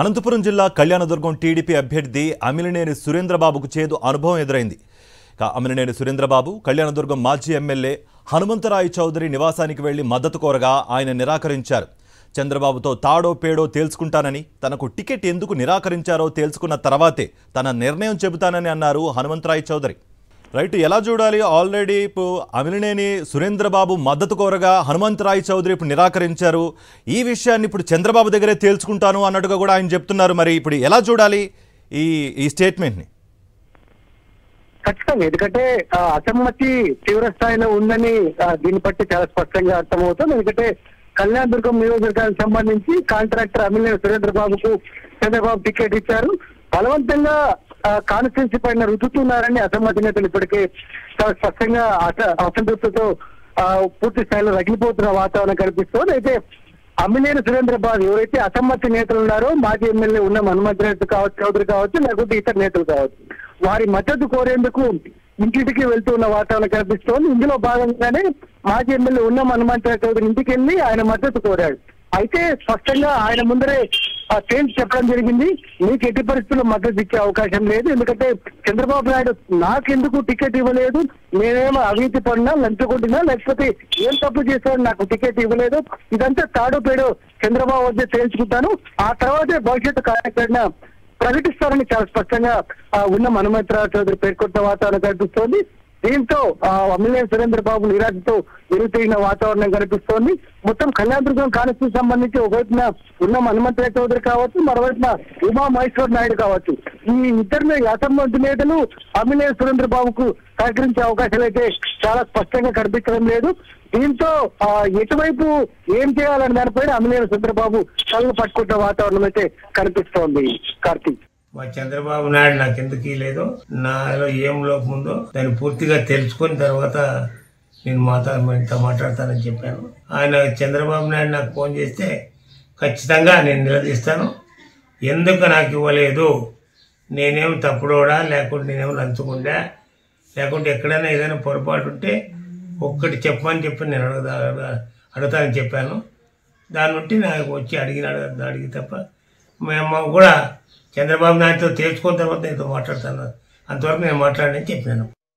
అనంతపురం జిల్లా కళ్యాణదుర్గం టీడీపీ అభ్యర్థి అమిలినేని సురేంద్రబాబుకు చేదు అనుభవం ఎదురైంది. అమిలినేని సురేంద్రబాబు కళ్యాణదుర్గం మాజీ ఎమ్మెల్యే హనుమంతరాయ చౌదరి నివాసానికి వెళ్లి మద్దతు కోరగా ఆయన నిరాకరించారు. చంద్రబాబుతో తాడో పేడో తేల్చుకుంటానని, తనకు టికెట్ ఎందుకు నిరాకరించారో తేల్చుకున్న తర్వాతే తన నిర్ణయం చెబుతానని అన్నారు హనుమంతరాయ చౌదరి. రైట్, ఎలా చూడాలి? ఆల్రెడీ ఇప్పుడు అమిలినేని సురేంద్రబాబు మద్దతు కోరగా హనుమంతరాయ చౌదరి ఇప్పుడు నిరాకరించారు. ఈ విషయాన్ని ఇప్పుడు చంద్రబాబు దగ్గరే తేల్చుకుంటాను అన్నట్టుగా కూడా ఆయన చెప్తున్నారు. మరి ఇప్పుడు ఎలా చూడాలి ఈ స్టేట్మెంట్ని? ఖచ్చితంగా, ఎందుకంటే అసమ్మతి తీవ్ర స్థాయిలో ఉందని దీన్ని బట్టి చాలా స్పష్టంగా అర్థమవుతుంది. ఎందుకంటే కళ్యాణదుర్గం నియోజకవర్గానికి సంబంధించి కాంట్రాక్టర్ అమిలినేని సురేంద్రబాబుకు చంద్రబాబు టికెట్ ఇచ్చారు. బలవంతంగా కాన్స్టిట్యున్సీ పైన రుద్దుతున్నారని అసమ్మతి నేతలు ఇప్పటికే చాలా స్పష్టంగా అసంతృప్తితో పూర్తి స్థాయిలో రగిలిపోతున్న వాతావరణం కనిపిస్తోంది. అయితే అమిలినేని సురేంద్రబాబు ఎవరైతే అసమ్మతి నేతలు ఉన్నారో, మాజీ ఎమ్మెల్యే ఉన్న హనుమంతరాయ చౌదరి కావచ్చు, లేకపోతే ఇతర నేతలు కావచ్చు, వారి మద్దతు కోరేందుకు ఇంటింటికి వెళ్తున్న వాతావరణం కనిపిస్తోంది. ఇందులో భాగంగానే మాజీ ఎమ్మెల్యే ఉన్న హనుమంతరాయ చౌదరి ఇంటికి వెళ్ళి ఆయన మద్దతు కోరాడు. అయితే స్పష్టంగా ఆయన ముందరే తేల్చి చెప్పడం జరిగింది, మీకు ఎట్టి పరిస్థితుల్లో మద్దతు ఇచ్చే అవకాశం లేదు. ఎందుకంటే చంద్రబాబు నాయుడు నాకెందుకు టికెట్ ఇవ్వలేదు, నేనేమో అవినీతి పడినా, లంచగొట్టినా, లేకపోతే ఏం తప్పు చేశాడు, నాకు టికెట్ ఇవ్వలేదు, ఇదంతా తాడో పేడో చంద్రబాబు వద్ద తేల్చుకుంటాను, ఆ తర్వాతే భవిష్యత్తు కార్యాచరణ ప్రకటిస్తారని చాలా స్పష్టంగా ఉన్న హనుమంతరాయ చౌదరి పేర్కొన్న వాతావరణం కనిపిస్తోంది. దీంతో అమిలినేని సురేంద్రబాబు నిరాశతో ఎరుతైన వాతావరణం కనిపిస్తోంది. మొత్తం కళ్యాణదుర్గం కాన్స్టిట్యూన్సీకి సంబంధించి ఒకవైపున ఉన్న హనుమంతరాయ చౌదరి కావచ్చు, మరోవైపున ఉమా మహేశ్వర్ నాయుడు కావచ్చు, ఈ ఇద్దరిని అసమ్మతి నేతలు అమిలినేని సురేంద్రబాబుకు సహకరించే అవకాశాలు అయితే చాలా స్పష్టంగా కనిపించడం లేదు. దీంతో ఎటువైపు ఏం చేయాలని దానిపైన అమిలినేని సురేంద్రబాబు కళ్ళు పట్టుకుంటున్న వాతావరణం అయితే కనిపిస్తోంది. కార్తీక్, మా చంద్రబాబు నాయుడు నాకు ఎందుకు ఇవ్వలేదో, నాలో ఏం లోపం ఉందో దాన్ని పూర్తిగా తెలుసుకుని తర్వాత నేను మాట్లాడతానని చెప్పాను. ఆయన చంద్రబాబు నాయుడు నాకు ఫోన్ చేస్తే ఖచ్చితంగా నేను నిలదీస్తాను. ఎందుకు నాకు ఇవ్వలేదు, నేనేం తప్పుడోడా, లేకుంటే నేనేమో లంచుకుందా, లేకుంటే ఎక్కడైనా ఏదైనా పొరపాటు ఉంటే ఒక్కటి చెప్పమని చెప్పి నేను అడుగుతానని చెప్పాను. దాన్ని బట్టి నాకు వచ్చి అడిగి తప్ప మేము కూడా చంద్రబాబు నాయుడుతో తేల్చుకున్న తర్వాత నేను మాట్లాడతాను, అంతవరకు నేను మాట్లాడని చెప్పాను.